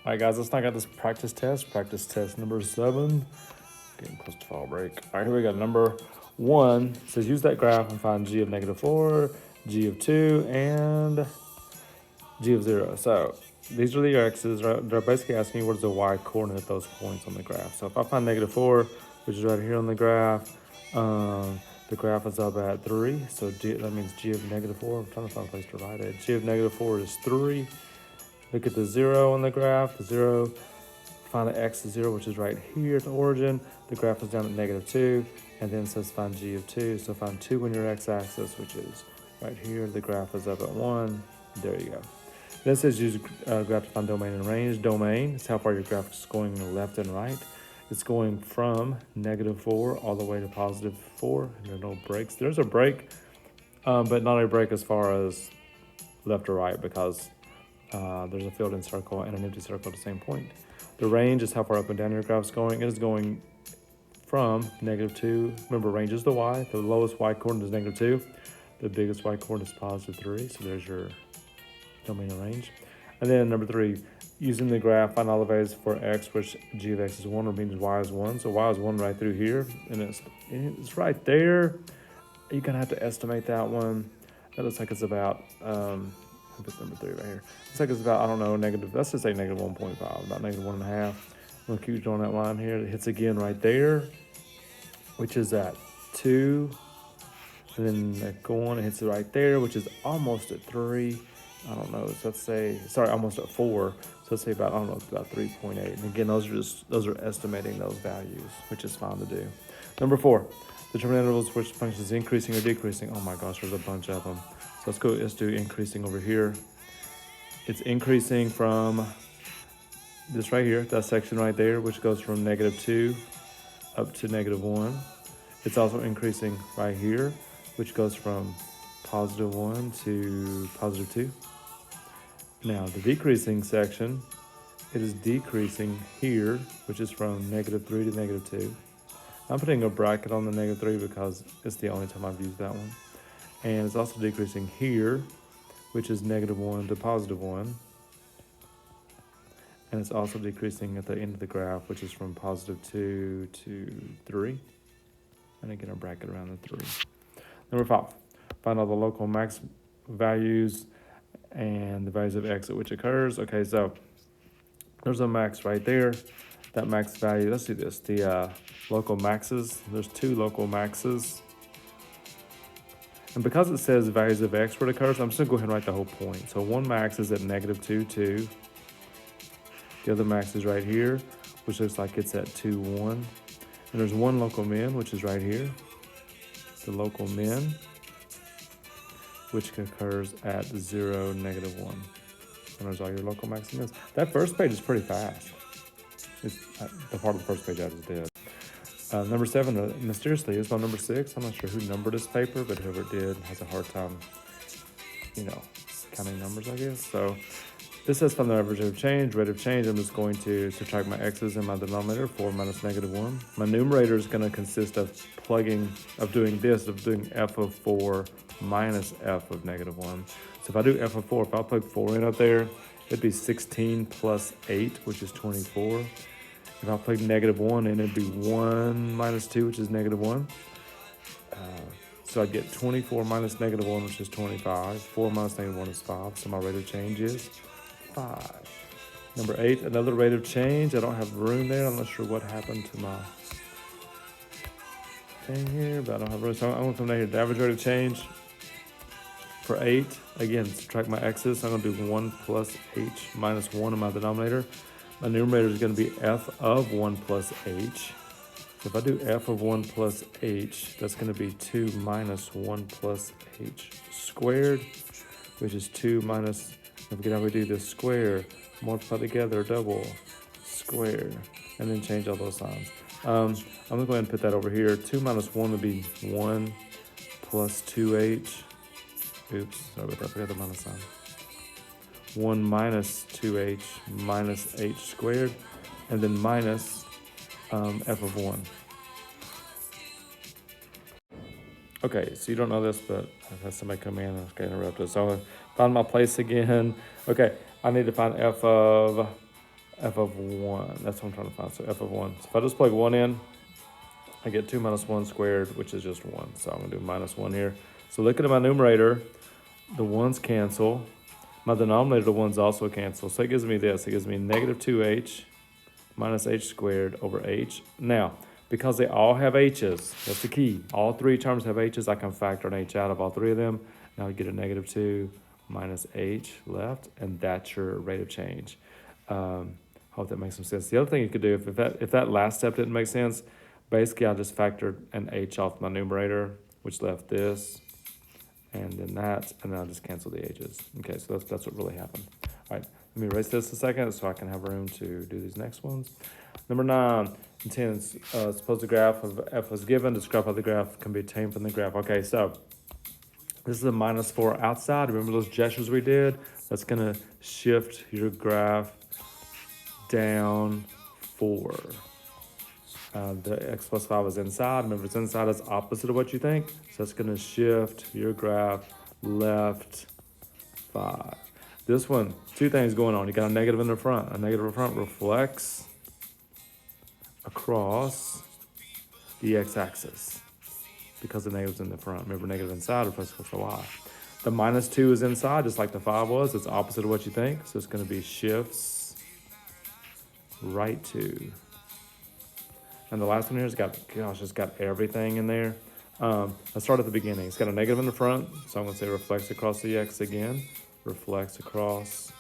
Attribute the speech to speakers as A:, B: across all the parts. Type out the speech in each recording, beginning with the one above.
A: All right, guys, let's knock out this practice test. Practice test number 7. Getting close to fall break. All right, here we go. Number 1 says use that graph and find g of -4, g of 2, and g of 0. So these are the x's. They're basically asking you what is the y coordinate at those points on the graph. So if I find -4, which is right here on the graph, the graph is up at 3. So that means g of -4. I'm trying to find a place to write it. G of -4 is 3. Look at the 0 on the graph. The 0, find the x of 0, which is right here at the origin. The graph is down at -2, and then it says find g of 2. So find 2 on your x-axis, which is right here. The graph is up at 1. There you go. Then it says use graph to find domain and range. Domain is how far your graph is going left and right. It's going from -4 all the way to +4. And there are no breaks. There's a break, but not a break as far as left or right, because there's a filled-in circle and an empty circle at the same point. The range is how far up and down your graph is going. It is going from -2. Remember, range is the y. The lowest y coordinate is -2. The biggest y coordinate is +3. So there's your domain and range. And then number 3, using the graph, find all the values for x, which g of x is 1, or means y is 1. So y is 1 right through here, and it's right there. You're gonna have to estimate that one. That looks like it's about put number 3 right here. Looks like it's about, I don't know, let's just say -1.5, about -1.5. I'm gonna keep drawing that line here. It hits again right there, which is at 2. And then go on, it hits it right there, which is almost at 3. I don't know, so let's say, sorry, almost at 4. So let's say about, I don't know, it's about 3.8. And again, those are estimating those values, which is fine to do. Number 4, determine intervals which function is increasing or decreasing. Oh my gosh, there's a bunch of them. So let's do increasing over here. It's increasing from this right here, that section right there, which goes from -2 up to -1. It's also increasing right here, which goes from +1 to +2. Now the decreasing section, it is decreasing here, which is from -3 to -2. I'm putting a bracket on the -3 because it's the only time I've used that one. And it's also decreasing here, which is -1 to +1. And it's also decreasing at the end of the graph, which is from +2 to 3. And again, a bracket around the 3. Number 5, find all the local max values and the values of x at which occurs. Okay, so there's a max right there. That max value, let's do this. The local maxes, there's 2 local maxes. And because it says values of x where it occurs, I'm just gonna go ahead and write the whole point. So one max is at -2, 2. The other max is right here, which looks like it's at 2, 1. And there's one local min, which is right here. The local min, which occurs at 0, -1. And there's all your local max and mins. That first page is pretty fast. It's the part of the first page I just did. Number 7, mysteriously, is on number 6. I'm not sure who numbered this paper, but whoever did has a hard time, counting numbers, I guess. So this says find the average rate of change. Rate of change, I'm just going to subtract my x's in my denominator, 4 minus -1. My numerator is going to consist of doing f of 4 minus f of -1. So if I do f of 4, if I plug 4 in up there, it'd be 16 plus 8, which is 24. If I plug -1 in, it'd be 1 minus 2, which is -1. So I get 24 minus -1, which is 25. 4 minus -1 is 5. So my rate of change is 5. Number 8, another rate of change. I don't have room there. I'm not sure what happened to my thing here, but I don't have room. So I'm going to come down here. The average rate of change for 8, again, subtract my x's. I'm going to do 1 plus h minus 1 in my denominator. My numerator is going to be f of 1 plus h. So if I do f of 1 plus h, that's going to be 2 minus 1 plus h squared, which is 2 minus, don't forget how we do this, square, multiply together, double, square, and then change all those signs. I'm going to go ahead and put that over here. 2 minus 1 would be 1 plus 2h. Oops, sorry about that, I forgot the minus sign. 1 minus 2h minus h squared, and then minus f of 1. Okay, so you don't know this, but I've had somebody come in and I got interrupted. So I found my place again. Okay, I need to find f of f of 1. That's what I'm trying to find. So f of 1. So if I just plug 1 in, I get 2 minus 1 squared, which is just 1. So I'm going to do minus 1 here. So looking at my numerator, the 1's cancel. My denominator, the 1's also cancel. So it gives me this. It gives me negative 2h minus h squared over h. Now, because they all have h's, that's the key. All three terms have h's. I can factor an h out of all three of them. Now I get a negative 2 minus h left, and that's your rate of change. Hope that makes some sense. The other thing you could do, if that last step didn't make sense, basically I just factored an h off my numerator, which left this, and then that, and then I just cancel the h's. Okay, so that's what really happened. All right, let me erase this a second so I can have room to do these next ones. Number 9 and 10, suppose the graph of f was given. Describe how the graph can be obtained from the graph. Okay, so this is a minus 4 outside. Remember those gestures we did? That's going to shift your graph down 4. The x plus 5 is inside. Remember, it's inside is opposite of what you think. So it's going to shift your graph left 5. This one, two things going on. You got a negative in the front. A negative in the front reflects across the x-axis because the negative's in the front. Remember, negative inside reflects across the y. The minus 2 is inside, just like the 5 was. It's opposite of what you think. So it's going to be shifts right 2. And the last one here has got, gosh, it's got everything in there. Let's start at the beginning. It's got a negative in the front, so I'm going to say reflects across the x again. Reflects across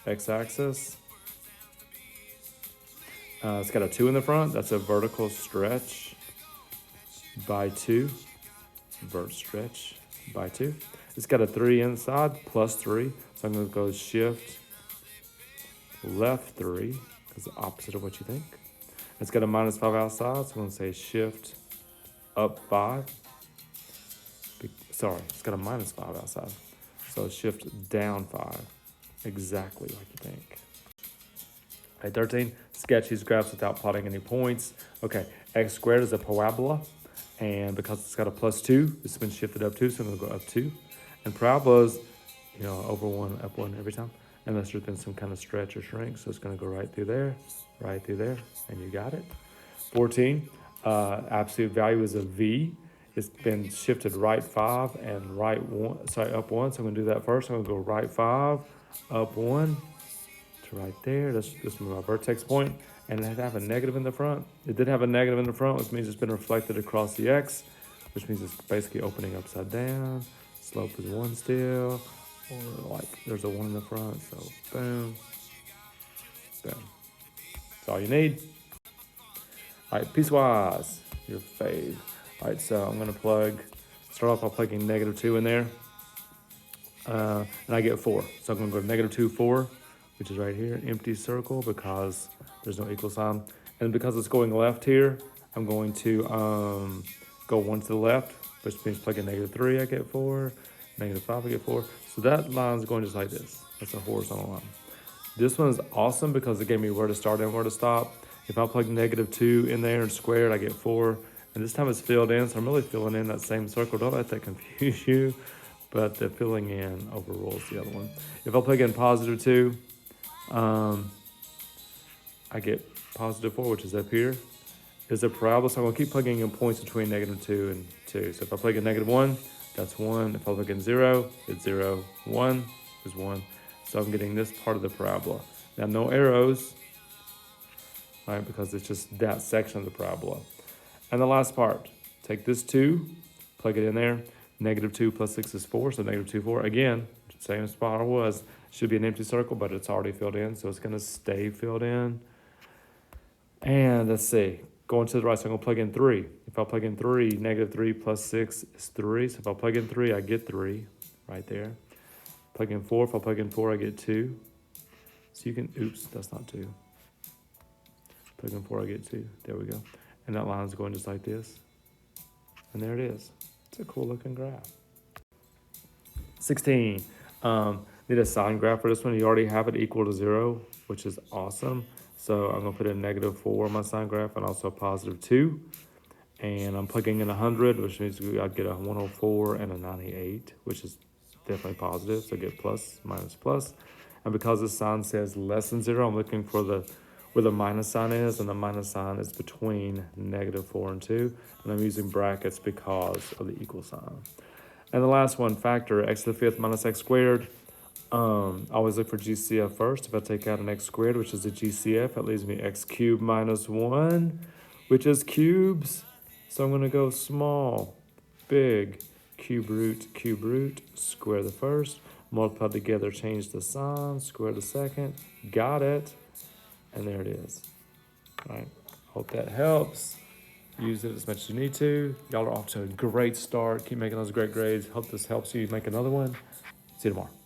A: x-axis. It's got a 2 in the front. That's a vertical stretch by 2. Vert stretch by 2. It's got a 3 inside, plus 3. So I'm going to go shift left 3, because the opposite of what you think. It's got a minus 5 outside, so I'm going to say shift up 5. Sorry, it's got a minus 5 outside. So shift down 5, exactly like you think. Okay, 13, sketch these graphs without plotting any points. Okay, x squared is a parabola, and because it's got a plus 2, it's been shifted up 2, so I'm going to go up 2. And parabolas, over 1, up 1 every time, unless there's been some kind of stretch or shrink, so it's going to go right through there, and you got it. 14, absolute value is a v. It's been shifted right 5 and right 1, up 1. So I'm going to do that first. I'm going to go right 5, up 1 to right there. That's my vertex point. And it had to have a negative in the front. It did have a negative in the front, which means it's been reflected across the x, which means it's basically opening upside down. Slope is 1 still, or like there's a 1 in the front. So boom, boom. That's all you need. All right, piecewise, your fave. All right, so I'm going to start off by plugging negative 2 in there, and I get 4. So I'm going to go to negative 2, 4, which is right here, empty circle because there's no equal sign. And because it's going left here, I'm going to go 1 to the left, which means plug in negative 3, I get 4, negative 5, I get 4. So that line's going just like this. That's a horizontal line. This one is awesome because it gave me where to start and where to stop. If I plug negative 2 in there and squared, I get 4. And this time it's filled in, so I'm really filling in that same circle. Don't let that confuse you, but the filling in overrules the other one. If I plug in positive 2, I get positive 4, which is up here. It's a parabola, so I'm going to keep plugging in points between negative 2 and 2. So if I plug in negative 1, that's 1. If I plug in 0, it's 0. 1 is 1. So I'm getting this part of the parabola. Now, no arrows, right, because it's just that section of the parabola. And the last part, take this 2, plug it in there. Negative 2 plus 6 is 4, so negative 2, 4. Again, same spot it was. Should be an empty circle, but it's already filled in, so it's going to stay filled in. And let's see, going to the right, so I'm going to plug in 3. If I plug in 3, negative 3 plus 6 is 3. So if I plug in 3, I get 3 right there. Plug in 4, if I plug in 4, I get 2. So you can, oops, that's not 2. Plug in 4, I get 2. There we go. And that line is going just like this. And there it is. It's a cool looking graph. 16. Need a sign graph for this one. You already have it equal to 0, which is awesome. So I'm going to put in negative 4 on my sign graph and also positive 2. And I'm plugging in 100, which means I'd get a 104 and a 98, which is definitely positive. So I get plus, minus, plus. And because the sign says less than 0, I'm looking for where the minus sign is, and the minus sign is between -4 and 2. And I'm using brackets because of the equal sign. And the last one, factor x to the 5th minus x squared. Always look for GCF first. If I take out an x squared, which is a GCF, it leaves me x cubed minus 1, which is cubes. So I'm going to go small, big, cube root, square the first, multiply together, change the sign, square the second. Got it. And there it is. All right. Hope that helps. Use it as much as you need to. Y'all are off to a great start. Keep making those great grades. Hope this helps you make another one. See you tomorrow.